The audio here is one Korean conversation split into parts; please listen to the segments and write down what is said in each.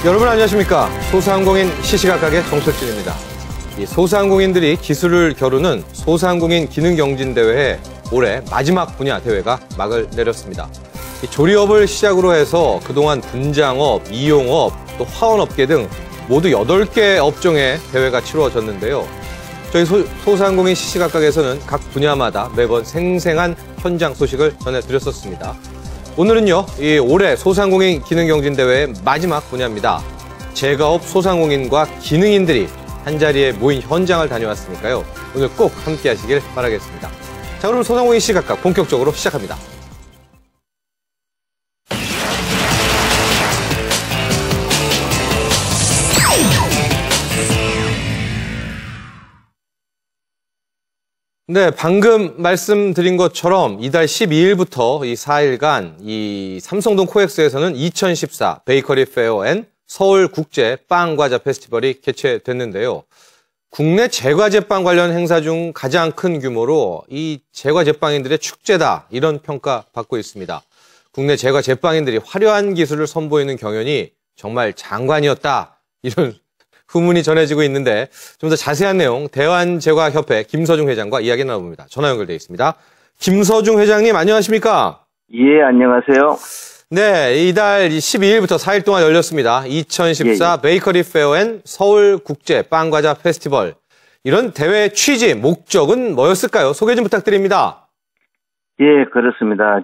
여러분 안녕하십니까? 소상공인 시시각각의 정석진입니다. 이 소상공인들이 기술을 겨루는 소상공인 기능경진대회에 올해 마지막 분야 대회가 막을 내렸습니다. 이 조리업을 시작으로 해서 그동안 분장업, 이용업, 또 화원업계 등 모두 8개 업종의 대회가 치루어졌는데요. 저희 소상공인 시시각각에서는 각 분야마다 매번 생생한 현장 소식을 전해드렸었습니다. 오늘은요, 이 올해 소상공인 기능경진대회의 마지막 분야입니다. 제과업 소상공인과 기능인들이 한자리에 모인 현장을 다녀왔으니까요. 오늘 꼭 함께 하시길 바라겠습니다. 자, 그럼 소상공인 시시각각 본격적으로 시작합니다. 네, 방금 말씀드린 것처럼 이달 12일부터 이 4일간 이 삼성동 코엑스에서는 2014 베이커리 페어 앤 서울 국제 빵과자 페스티벌이 개최됐는데요. 국내 제과제빵 관련 행사 중 가장 큰 규모로 이 제과제빵인들의 축제다, 이런 평가 받고 있습니다. 국내 제과제빵인들이 화려한 기술을 선보이는 경연이 정말 장관이었다, 이런 후문이 전해지고 있는데 좀 더 자세한 내용 대한제과협회 김서중 회장과 이야기 나눠봅니다. 전화 연결되어 있습니다. 김서중 회장님 안녕하십니까? 예, 안녕하세요. 네, 이달 12일부터 4일 동안 열렸습니다. 2014 베이커리 페어 앤 서울 국제 빵과자 페스티벌. 이런 대회 취지, 목적은 뭐였을까요? 소개 좀 부탁드립니다. 예, 그렇습니다.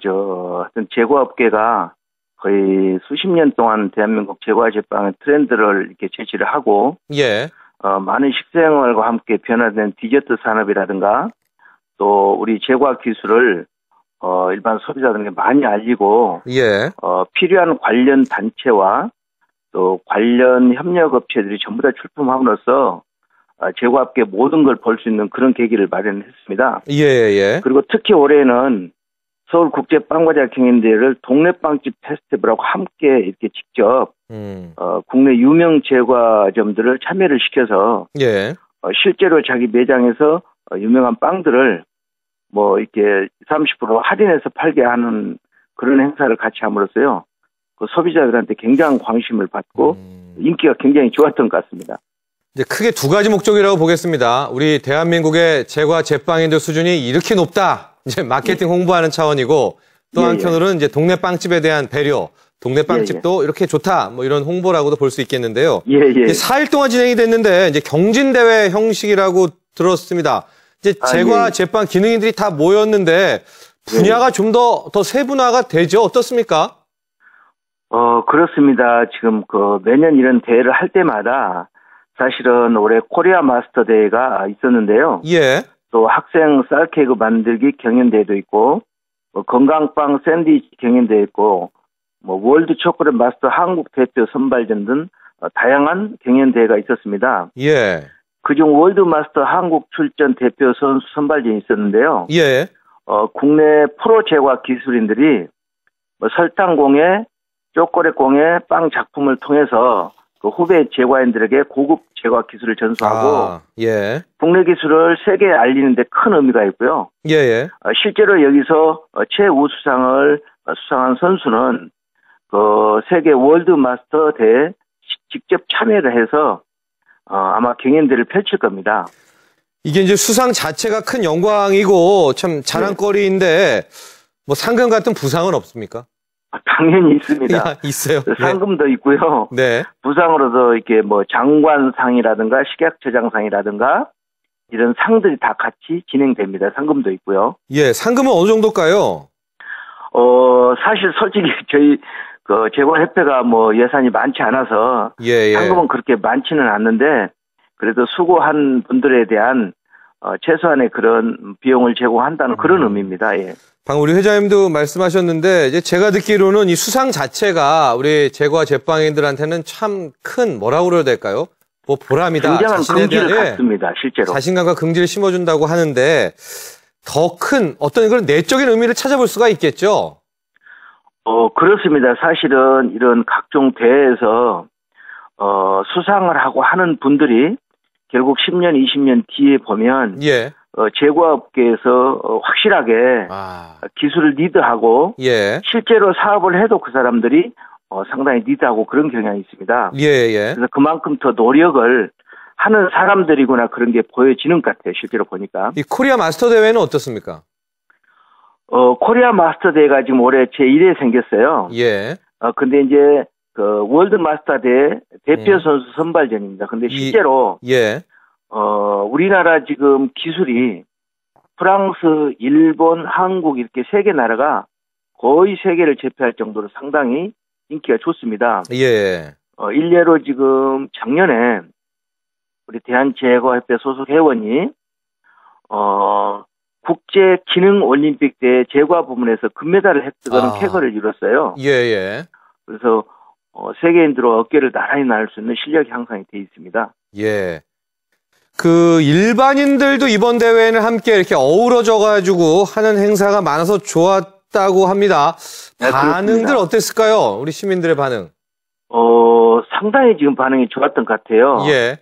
제과업계가 거의 수십 년 동안 대한민국 제과제빵의 트렌드를 이렇게 제시를 하고, 예. 많은 식생활과 함께 변화된 디저트 산업이라든가, 또 우리 제과 기술을, 일반 소비자들에게 많이 알리고, 예. 필요한 관련 단체와 또 관련 협력업체들이 전부 다 출품함으로써, 제과업계 모든 걸 볼 수 있는 그런 계기를 마련했습니다. 예, 예. 그리고 특히 올해는 서울국제빵과자 경연대회를 동네빵집 페스티벌하고 함께 이렇게 직접 국내 유명 제과점들을 참여를 시켜서 예. 실제로 자기 매장에서 유명한 빵들을 뭐 이렇게 30% 할인해서 팔게 하는 그런 행사를 같이 함으로써요, 그 소비자들한테 굉장한 관심을 받고 인기가 굉장히 좋았던 것 같습니다. 이제 크게 두 가지 목적이라고 보겠습니다. 우리 대한민국의 제과 제빵인들 수준이 이렇게 높다, 이제 마케팅 홍보하는 차원이고, 또 한편으로는 이제 동네 빵집에 대한 배려, 동네 빵집도 이렇게 좋다, 뭐 이런 홍보라고도 볼 수 있겠는데요. 예, 예. 4일 동안 진행이 됐는데 이제 경진대회 형식이라고 들었습니다. 이제 제과 제빵 기능인들이 다 모였는데 분야가 좀 더 세분화가 되죠? 어떻습니까? 그렇습니다. 지금 매년 이런 대회를 할 때마다 사실은 올해 코리아 마스터 대회가 있었는데요. 예. 또 학생 쌀케이크 만들기 경연대회도 있고, 건강빵 샌드위치 경연대회 있고, 월드 초콜릿 마스터 한국 대표 선발전 등 다양한 경연대회가 있었습니다. 예. 그중 월드 마스터 한국 출전 대표 선수 선발전이 있었는데요. 예. 국내 프로 제과 기술인들이 설탕공예, 초콜릿공예, 빵 작품을 통해서 그 후배 제과인들에게 고급 제과 기술을 전수하고, 예. 국내 기술을 세계에 알리는 데 큰 의미가 있고요. 예, 예. 실제로 여기서 최우수상을 수상한 선수는 그 세계 월드 마스터 대회에 직접 참여를 해서 아마 경연대를 펼칠 겁니다. 이게 이제 수상 자체가 큰 영광이고 참 자랑거리인데 뭐 상금 같은 부상은 없습니까? 당연히 있습니다. 있어요. 상금도 있고요. 네. 부상으로도 이렇게 장관상이라든가 식약처장상이라든가 이런 상들이 다 같이 진행됩니다. 상금도 있고요. 예, 상금은 어느 정도일까요? 사실 솔직히 저희 제과협회가 예산이 많지 않아서 상금은 그렇게 많지는 않는데, 그래도 수고한 분들에 대한 최소한의 그런 비용을 제공한다는 그런 의미입니다. 예. 방금 우리 회장님도 말씀하셨는데, 이제 제가 듣기로는 이 수상 자체가 우리 제과 제빵인들한테는 참 큰, 뭐라고 그래야 될까요? 보람이다. 굉장한 긍지를 갖습니다, 실제로. 자신감과 긍지를 심어준다고 하는데, 더 큰 어떤 그런 내적인 의미를 찾아볼 수가 있겠죠? 그렇습니다. 사실은 이런 각종 대회에서, 수상을 하고 하는 분들이 결국 10년, 20년 뒤에 보면, 제과업계에서 확실하게 기술을 리드하고 실제로 사업을 해도 그 사람들이 상당히 리드하고 그런 경향이 있습니다. 예, 예. 그래서 그만큼 더 노력을 하는 사람들이구나 그런 게 보여지는 것 같아요. 실제로 보니까. 이 코리아 마스터 대회는 어떻습니까? 코리아 마스터 대회가 지금 올해 제1회 생겼어요. 예. 근데 이제 그 월드 마스터 대회 대표 선수 선발전입니다. 근데 실제로 예. 우리나라 지금 기술이 프랑스, 일본, 한국 이렇게 세 개 나라가 거의 세계를 제패할 정도로 상당히 인기가 좋습니다. 예. 일례로 지금 작년에 우리 대한제과협회 소속 회원이 국제 기능 올림픽 때 제과 부문에서 금메달을 획득하는 쾌거를 이뤘어요. 예, 예. 그래서 세계인들로 어깨를 나란히 날 수 있는 실력 향상이 돼 있습니다. 예. 그 일반인들도 이번 대회는 함께 이렇게 어우러져가지고 하는 행사가 많아서 좋았다고 합니다. 네, 반응들 그렇습니다. 어땠을까요? 우리 시민들의 반응. 상당히 지금 반응이 좋았던 것 같아요. 예.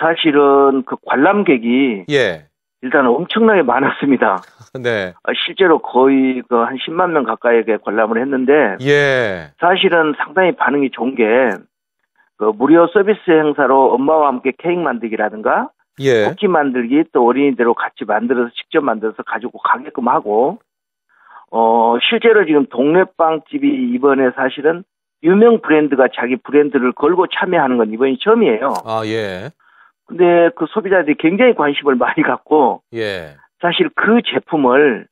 사실은 그 관람객이 예. 일단 엄청나게 많았습니다. 네. 실제로 거의 그 한 10만 명 가까이게 관람을 했는데 예. 사실은 상당히 반응이 좋은 게 그 무료 서비스 행사로 엄마와 함께 케이크 만들기라든가 예. 쿠키 만들기 또 어린이들하고 같이 만들어서 직접 만들어서 가지고 가게끔 하고 실제로 지금 동네 빵집이 이번에 사실은 유명 브랜드가 자기 브랜드를 걸고 참여하는 건 이번이 처음이에요. 예. 근데 그 소비자들이 굉장히 관심을 많이 갖고 예. 사실 그 제품을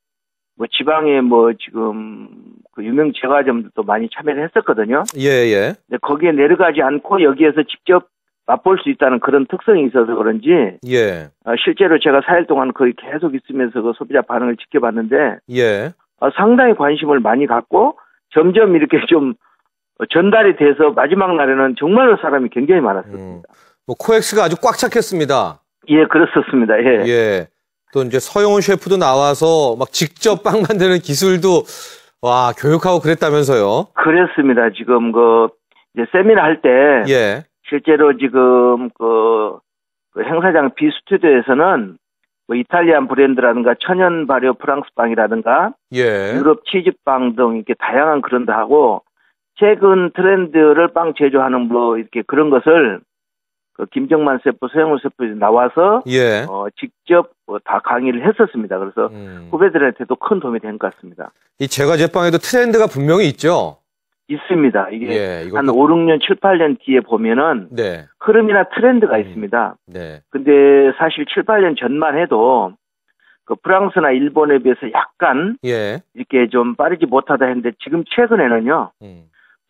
뭐 지방에 뭐 지금 그 유명 제과점들도 많이 참여를 했었거든요. 예, 예. 근데 거기에 내려가지 않고 여기에서 직접 맛볼 수 있다는 그런 특성이 있어서 그런지 예. 실제로 제가 4일 동안 거의 계속 있으면서 그 소비자 반응을 지켜봤는데 예. 상당히 관심을 많이 갖고 점점 이렇게 좀 전달이 돼서 마지막 날에는 정말로 사람이 굉장히 많았습니다. 뭐 코엑스가 아주 꽉 찼겠습니다. 예, 그렇습니다. 예. 예. 또 이제 서영훈 셰프도 나와서 막 직접 빵 만드는 기술도 교육하고 그랬다면서요. 그랬습니다. 지금 이제 세미나 할 때 예. 실제로 지금 그 행사장 비스튜디오에서는 뭐 이탈리안 브랜드라든가 천연 발효 프랑스 빵이라든가 예. 유럽 치즈빵 등 이렇게 다양한 그런 거 하고 최근 트렌드를 빵 제조하는 뭐 이렇게 그런 것을 김정만 셰프, 서영훈 셰프 나와서 예. 직접 다 강의를 했었습니다. 그래서 후배들한테도 큰 도움이 된 것 같습니다. 이 제과 제빵에도 트렌드가 분명히 있죠. 있습니다. 이게 예, 한 5, 6년, 7, 8년 뒤에 보면은 네. 흐름이나 트렌드가 있습니다. 네. 근데 사실 7, 8년 전만 해도 그 프랑스나 일본에 비해서 약간 예. 이렇게 좀 빠르지 못하다 했는데 지금 최근에는요.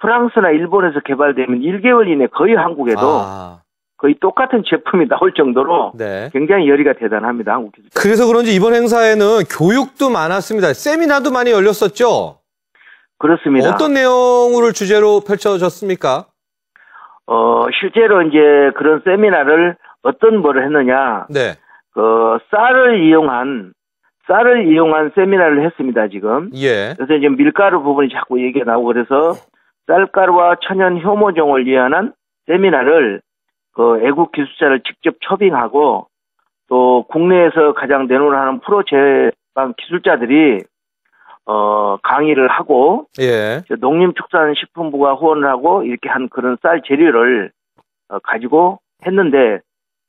프랑스나 일본에서 개발되면 1개월 이내 거의 한국에도 거의 똑같은 제품이 나올 정도로 네. 굉장히 열의가 대단합니다. 한국 기술. 그래서 그런지 이번 행사에는 교육도 많았습니다. 세미나도 많이 열렸었죠? 그렇습니다. 어떤 내용을 주제로 펼쳐졌습니까? 실제로 이제 그런 세미나를 어떤 거를 했느냐. 네. 쌀을 이용한 세미나를 했습니다, 지금. 예. 그래서 이제 밀가루 부분이 자꾸 얘기가 나오고 그래서 쌀가루와 천연 효모종을 이용한 세미나를 애국 기술자를 직접 초빙하고 또 국내에서 가장 내놓으라는 프로 제빵 기술자들이 강의를 하고 예. 농림축산식품부가 후원을 하고 이렇게 한 그런 쌀 재료를 가지고 했는데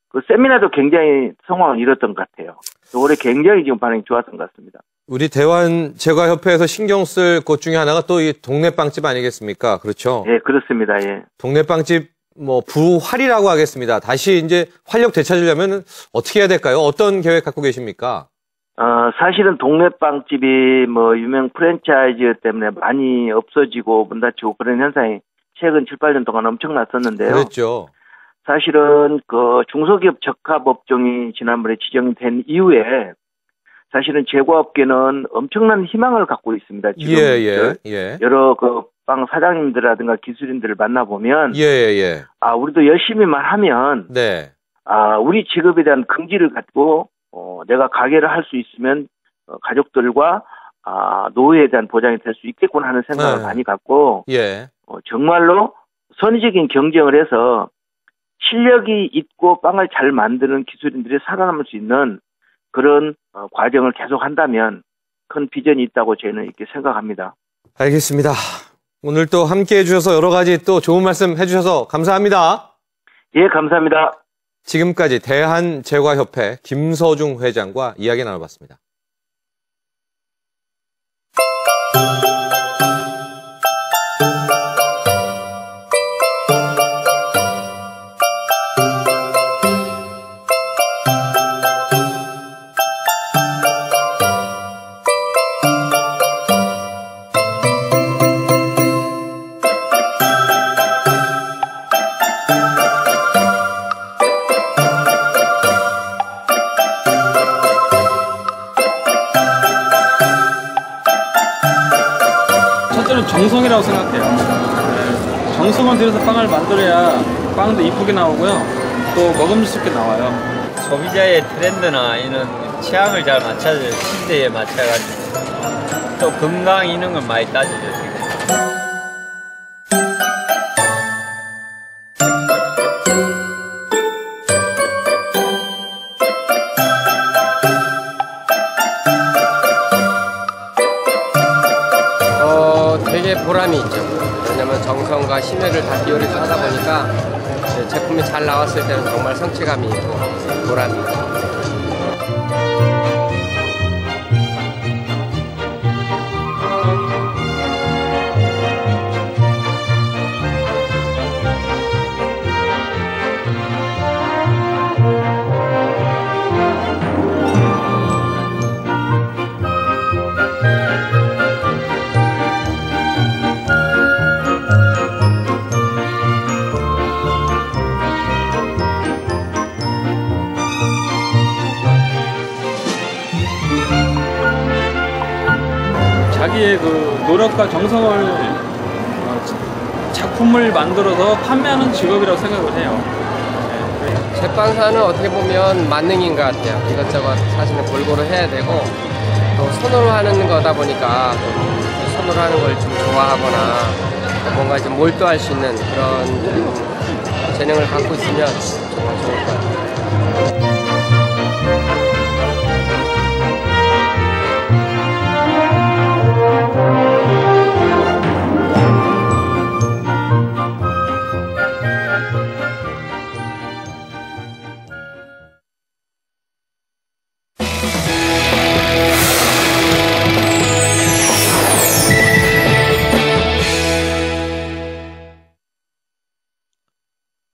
그 세미나도 굉장히 성황을 이뤘던 것 같아요. 올해 굉장히 지금 반응이 좋았던 것 같습니다. 우리 대한제과협회에서 신경 쓸 곳 중에 하나가 또 이 동네 빵집 아니겠습니까? 그렇죠? 예, 그렇습니다. 예. 동네 빵집 부활이라고 하겠습니다. 다시 이제 활력 되찾으려면 어떻게 해야 될까요? 어떤 계획 갖고 계십니까? 사실은 동네 빵집이 유명 프랜차이즈 때문에 많이 없어지고 문 닫히고 그런 현상이 최근 7, 8년 동안 엄청났었는데요. 그랬죠. 사실은 중소기업 적합업종이 지난번에 지정된 이후에 사실은 제과업계는 엄청난 희망을 갖고 있습니다. 지금 예. 여러 빵 사장님들이라든가 기술인들을 만나보면 예. 우리도 열심히만 하면 네. 우리 직업에 대한 긍지를 갖고 내가 가게를 할 수 있으면 가족들과 노후에 대한 보장이 될 수 있겠구나 하는 생각을 많이 갖고 예. 정말로 선의적인 경쟁을 해서 실력이 있고 빵을 잘 만드는 기술인들이 살아남을 수 있는 그런 과정을 계속 한다면 큰 비전이 있다고 저는 이렇게 생각합니다. 알겠습니다. 오늘 또 함께 해주셔서 여러 가지 또 좋은 말씀 해주셔서 감사합니다. 예, 감사합니다. 지금까지 대한제과협회 김서중 회장과 이야기 나눠봤습니다. 첫째는 정성이라고 생각해요. 네. 정성을 들여서 빵을 만들어야 빵도 이쁘게 나오고요. 또 먹음직스럽게 나와요. 소비자의 트렌드나 이런 취향을 잘 맞춰줘요. 시대에 맞춰가지고. 또 건강 이런 걸 많이 따져줘요. 되게 보람이 있죠. 왜냐면 정성과 심혈을 다 기울여서 하다 보니까 제품이 잘 나왔을 때는 정말 성취감이 있고 보람이 있죠. 자기의 그 노력과 정성을 작품을 만들어서 판매하는 직업이라고 생각을 해요. 네. 제빵사는 어떻게 보면 만능인 것 같아요. 이것저것 사실은 골고루 해야 되고 또 손으로 하는 거다 보니까 손으로 하는 걸 좀 좋아하거나 뭔가 좀 몰두할 수 있는 그런 재능을 갖고 있으면 정말 좋을 것 같아요.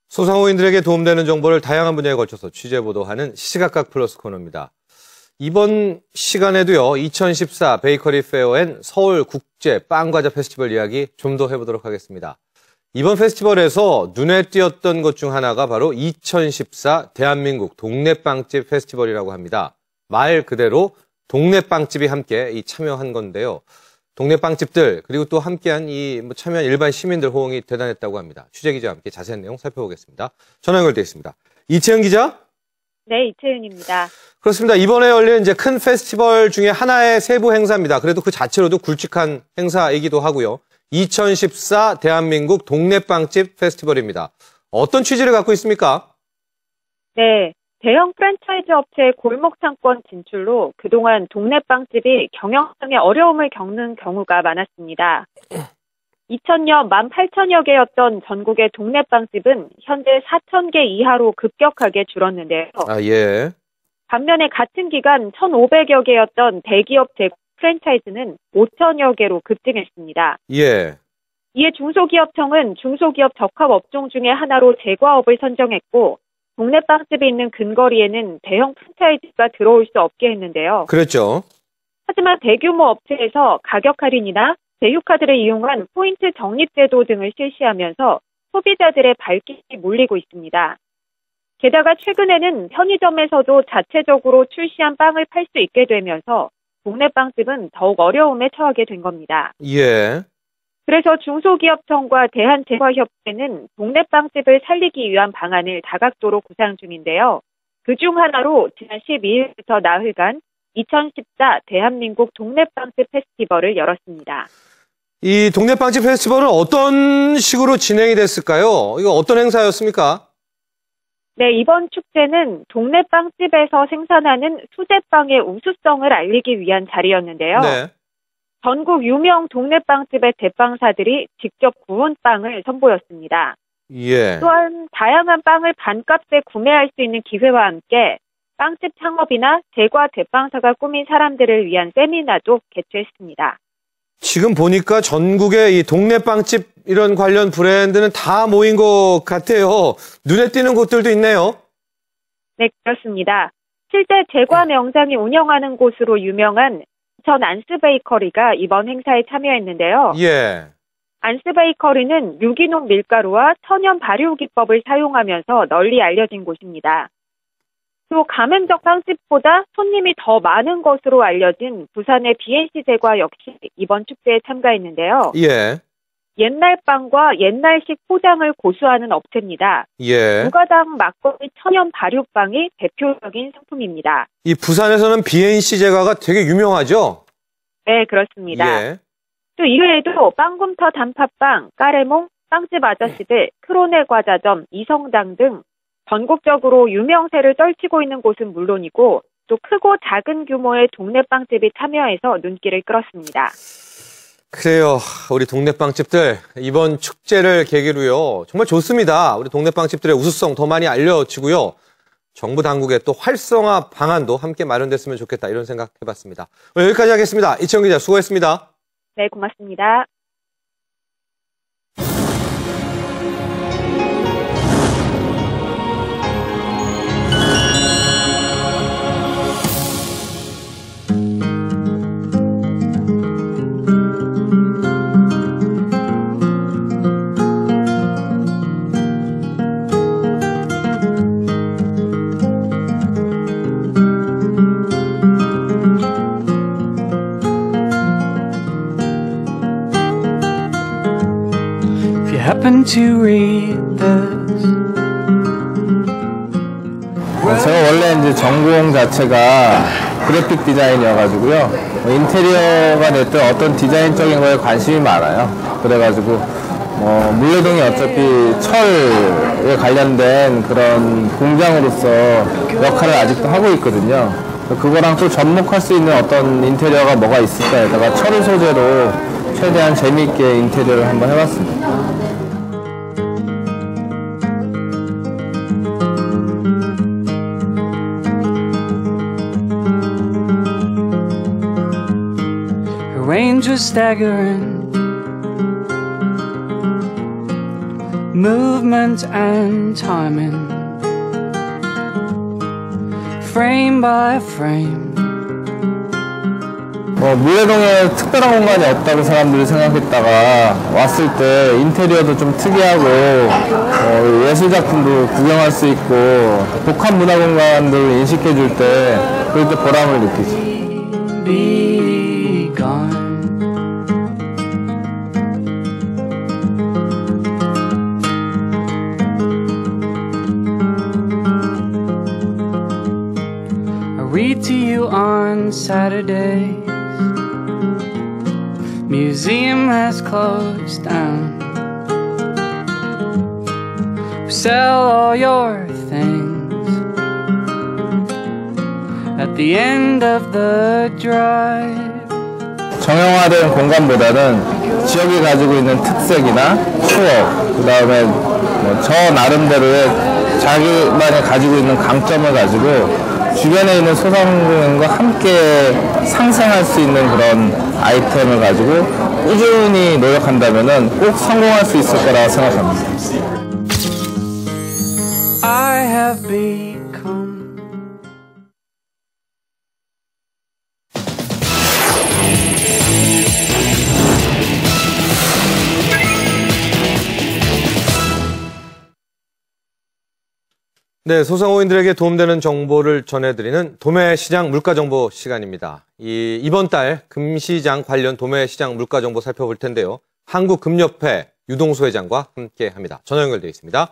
소상공인들에게 도움되는 정보를 다양한 분야에 걸쳐서 취재보도하는 시시각각 플러스 코너입니다. 이번 시간에도요, 2014 베이커리 페어 앤 서울 국제 빵과자 페스티벌 이야기 좀 더 해보도록 하겠습니다. 이번 페스티벌에서 눈에 띄었던 것 중 하나가 바로 2014 대한민국 동네빵집 페스티벌이라고 합니다. 말 그대로 동네빵집이 함께 참여한 건데요. 동네빵집들 그리고 또 함께한 참여한 일반 시민들 호응이 대단했다고 합니다. 취재기자와 함께 자세한 내용 살펴보겠습니다. 전화 연결돼 있습니다. 이채은 기자? 네, 이채은입니다. 그렇습니다. 이번에 열린 이제 큰 페스티벌 중에 하나의 세부 행사입니다. 그래도 그 자체로도 굵직한 행사이기도 하고요. 2014 대한민국 동네빵집 페스티벌입니다. 어떤 취지를 갖고 있습니까? 네, 대형 프랜차이즈 업체의 골목 상권 진출로 그동안 동네빵집이 경영상의 어려움을 겪는 경우가 많았습니다. 2000년 18,000여 개였던 전국의 동네빵집은 현재 4,000개 이하로 급격하게 줄었는데요. 예. 반면에 같은 기간 1,500여 개였던 대기업 프랜차이즈는 5,000여 개로 급증했습니다. 예. 이에 중소기업청은 중소기업 적합업종 중에 하나로 제과업을 선정했고 동네빵집이 있는 근거리에는 대형 프랜차이즈가 들어올 수 없게 했는데요. 그랬죠. 하지만 대규모 업체에서 가격 할인이나 제휴카드를 이용한 포인트 적립제도 등을 실시하면서 소비자들의 발길이 몰리고 있습니다. 게다가 최근에는 편의점에서도 자체적으로 출시한 빵을 팔 수 있게 되면서 동네빵집은 더욱 어려움에 처하게 된 겁니다. 예. 그래서 중소기업청과 대한제과협회는 동네빵집을 살리기 위한 방안을 다각도로 구상 중인데요. 그중 하나로 지난 12일부터 나흘간 2014 대한민국 동네빵집 페스티벌을 열었습니다. 이 동네빵집 페스티벌은 어떤 식으로 진행이 됐을까요? 이거 어떤 행사였습니까? 네, 이번 축제는 동네빵집에서 생산하는 수제빵의 우수성을 알리기 위한 자리였는데요. 네. 전국 유명 동네 빵집의 대빵사들이 직접 구운 빵을 선보였습니다. 예. 또한 다양한 빵을 반값에 구매할 수 있는 기회와 함께 빵집 창업이나 제과 대빵사가 꾸민 사람들을 위한 세미나도 개최했습니다. 지금 보니까 전국의 이 동네 빵집 이런 관련 브랜드는 다 모인 것 같아요. 눈에 띄는 곳들도 있네요. 네, 그렇습니다. 실제 제과 명장이 운영하는 곳으로 유명한 전 안스베이커리가 이번 행사에 참여했는데요. 예. 안스베이커리는 유기농 밀가루와 천연 발효 기법을 사용하면서 널리 알려진 곳입니다. 또 가맹점 빵집보다 손님이 더 많은 것으로 알려진 부산의 BNC 제과 역시 이번 축제에 참가했는데요. 예. 옛날 빵과 옛날식 포장을 고수하는 업체입니다. 예. 무가당 막걸리 천연 발효빵이 대표적인 상품입니다. 이 부산에서는 BNC 제과가 되게 유명하죠? 네, 그렇습니다. 예. 또 이외에도 빵금터 단팥빵, 까레몽, 빵집 아저씨들, 크로네 과자점, 이성당 등 전국적으로 유명세를 떨치고 있는 곳은 물론이고 또 크고 작은 규모의 동네 빵집이 참여해서 눈길을 끌었습니다. 그래요. 우리 동네 빵집들 이번 축제를 계기로요. 정말 좋습니다. 우리 동네 빵집들의 우수성 더 많이 알려지고요. 정부 당국의 또 활성화 방안도 함께 마련됐으면 좋겠다 이런 생각 해봤습니다. 오늘 여기까지 하겠습니다. 이채영 기자 수고했습니다. 네, 고맙습니다. happen to read this. 제가 원래 이제 전공 자체가 그래픽 디자인이어가지고요. 인테리어가 됐든 어떤 디자인적인 거에 관심이 많아요. 그래가지고 물레동이 어차피 철에 관련된 그런 공장으로서 역할을 아직도 하고 있거든요. 그거랑 또 접목할 수 있는 어떤 인테리어가 뭐가 있을까에다가 철을 소재로 최대한 재미있게 인테리어를 한번 해봤습니다. Range was staggering, movement and timing, frame by frame. 물레동에 특별한 공간이 없다고 사람들이 생각했다가 왔을 때 인테리어도 좀 특이하고 예술작품도 구경할 수 있고 복합 문화 공간들을 인식해 줄 때 그럴 때 보람을 느끼죠. Read to you on Saturdays. Museum has closed down. Sell all your things at the end of the drive. 정형화된 공간보다는 지역이 가지고 있는 특색이나 추억, 그 다음에 저 나름대로의 자기만이 가지고 있는 강점을 가지고 주변에 있는 소상공인과 함께 상생할 수 있는 그런 아이템을 가지고 꾸준히 노력한다면 꼭 성공할 수 있을 거라고 생각합니다. I have become 네, 소상공인들에게 도움되는 정보를 전해드리는 도매시장 물가정보 시간입니다. 이번 달 금시장 관련 도매시장 물가정보 살펴볼 텐데요. 한국금협회 유동수 회장과 함께합니다. 전화 연결되어 있습니다.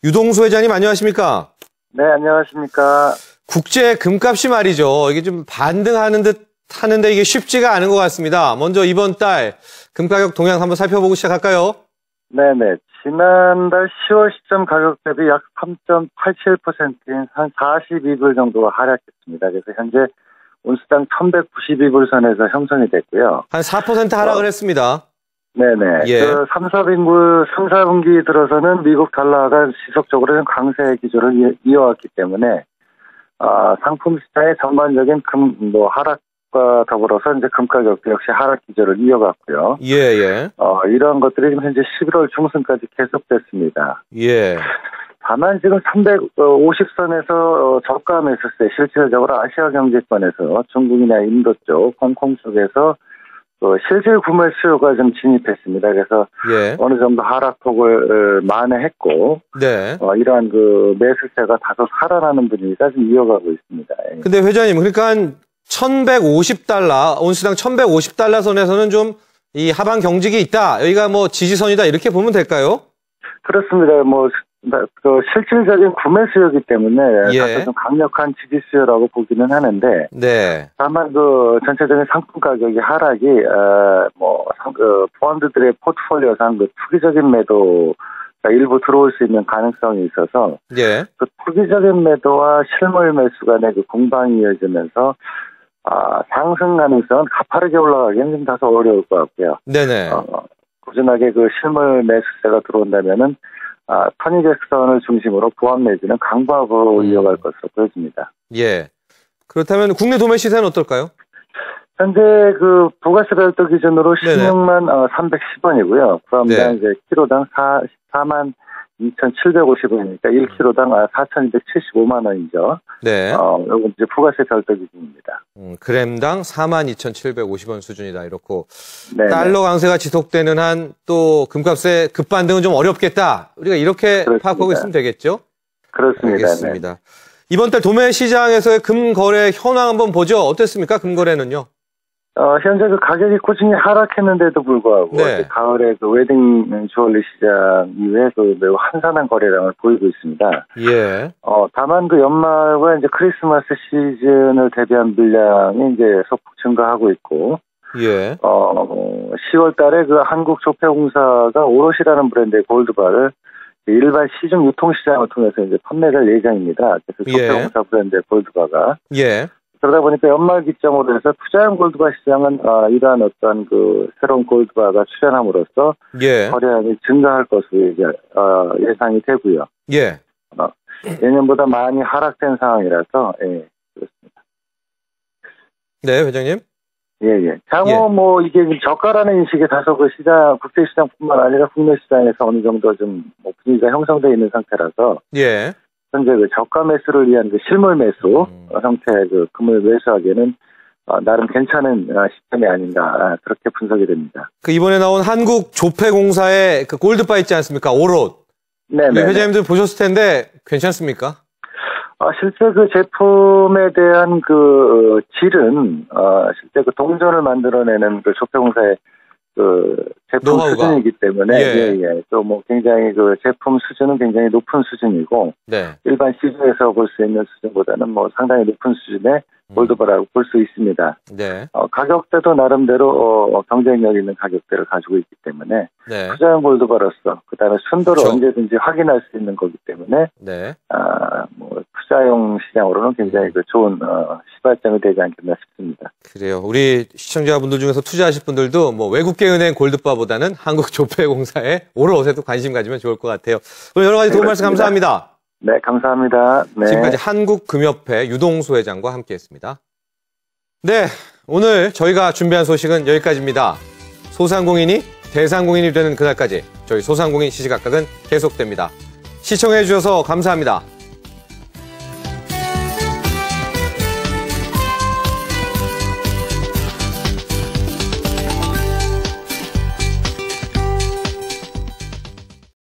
유동수 회장님 안녕하십니까? 네, 안녕하십니까? 국제 금값이 말이죠. 이게 좀 반등하는 듯 하는데 이게 쉽지가 않은 것 같습니다. 먼저 이번 달 금가격 동향 한번 살펴보고 시작할까요? 네네. 지난달 10월 시점 가격 대비 약 3.87%인 한 42불 정도가 하락했습니다. 그래서 현재 온수당 1,192불 선에서 형성이 됐고요. 한 4% 하락을 했습니다. 네네. 예. 그 3, 4분기 들어서는 미국 달러가 지속적으로 강세 기조를 이어왔기 때문에, 상품 시장의 전반적인 하락과 더불어서 이제 금 가격도 역시 하락 기조를 이어갔고요. 예. 이러한 것들이 지금 현재 11월 중순까지 계속됐습니다. 예. 다만 지금 350선에서 저가 매수세, 실질적으로 아시아 경제권에서 중국이나 인도 쪽, 홍콩 쪽에서 실질 구매 수요가 좀 진입했습니다. 그래서 예. 어느 정도 하락폭을 만회했고, 네. 이러한 그 매수세가 다소 살아나는 분위기가 좀 이어가고 있습니다. 근데 회장님, 그러니까 한 1,150달러, 온수당 1,150달러 선에서는 좀 이 하방 경직이 있다. 여기가 뭐 지지선이다. 이렇게 보면 될까요? 그렇습니다. 실질적인 구매 수요이기 때문에 예. 다소 좀 강력한 지지 수요라고 보기는 하는데, 네. 다만 전체적인 상품 가격이 하락이 펀드들의 포트폴리오상 투기적인 매도가 일부 들어올 수 있는 가능성이 있어서 예. 그 투기적인 매도와 실물 매수 간의 그 공방이 이어지면서 상승 가능성은 가파르게 올라가기는 좀 다소 어려울 것 같고요. 네네. 꾸준하게 그 실물 매수세가 들어온다면은 선의객선을 중심으로 보합 내지는 강보합으로 이어갈 것으로 보여집니다. 예. 그렇다면 국내 도매 시세는 어떨까요? 현재 그 부가세 별도 기준으로 16만 310원이고요. 그러면 이제 키로당 4만 2,750원이니까 1kg당 4,275만 원이죠. 네. 요건 이제 부가세 별도 기준입니다. 그램당 42,750원 수준이다. 이렇고. 네네. 달러 강세가 지속되는 한 또 금값의 급반등은 좀 어렵겠다. 우리가 이렇게 그렇습니다. 파악하고 있으면 되겠죠? 그렇습니다. 알겠습니다. 네. 이번 달 도매 시장에서의 금 거래 현황 한번 보죠. 어땠습니까? 금 거래는요? 현재 그 가격이 꾸준히 하락했는데도 불구하고 가을에 그 웨딩 주얼리 시장 이후에 그 매우 한산한 거래량을 보이고 있습니다. 예. 다만 그 연말과 이제 크리스마스 시즌을 대비한 물량이 이제 소폭 증가하고 있고, 예. 10월 달에 그 한국조폐공사가 오롯이라는 브랜드의 골드바를 일반 시중 유통시장을 통해서 이제 판매될 예정입니다. 그래서 조폐공사 브랜드의 골드바가. 예. 그러다 보니까 연말 기점으로 해서 투자형 골드바 시장은 이러한 어떤 그 새로운 골드바가 출현함으로써 거래량이 증가할 것으로 이제 예상이 되고요. 예. 예년보다 많이 하락된 상황이라서 그렇습니다. 네, 회장님. 예. 향후 이게 저가라는 인식이 다소 그 국제 시장뿐만 아니라 국내 시장에서 어느 정도 좀 분위기가 형성되어 있는 상태라서. 예. 현재 그 저가 매수를 위한 그 실물 매수 형태의 그 금을 매수하기에는 나름 괜찮은 시점이 아닌가 그렇게 분석이 됩니다. 그 이번에 나온 한국조폐공사의 그 골드바 있지 않습니까? 오롯. 네. 회장님들 보셨을 텐데 괜찮습니까? 실제 그 제품에 대한 그 질은 실제 그 동전을 만들어내는 그 조폐공사의 그 제품 노하우가. 수준이기 때문에 또 뭐 굉장히 그 제품 수준은 굉장히 높은 수준이고 일반 시중에서 볼 수 있는 수준보다는 뭐 상당히 높은 수준의 골드바라고 볼 수 있습니다. 가격대도 나름대로 경쟁력 있는 가격대를 가지고 있기 때문에 투자형 골드바로서 그다음에 순도를 언제든지 확인할 수 있는 거기 때문에 투자용 시장으로는 굉장히 그 좋은 시발점이 되지 않겠나 싶습니다. 그래요. 우리 시청자분들 중에서 투자하실 분들도 뭐 외국계 은행 골드바보다는 한국조폐공사의 오롯에도 관심 가지면 좋을 것 같아요. 오늘 여러 가지 도움 말씀 감사합니다. 네, 감사합니다. 네. 지금까지 한국금협회 유동수 회장과 함께했습니다. 네, 오늘 저희가 준비한 소식은 여기까지입니다. 소상공인이 대상공인이 되는 그날까지 저희 소상공인 시시각각은 계속됩니다. 시청해 주셔서 감사합니다.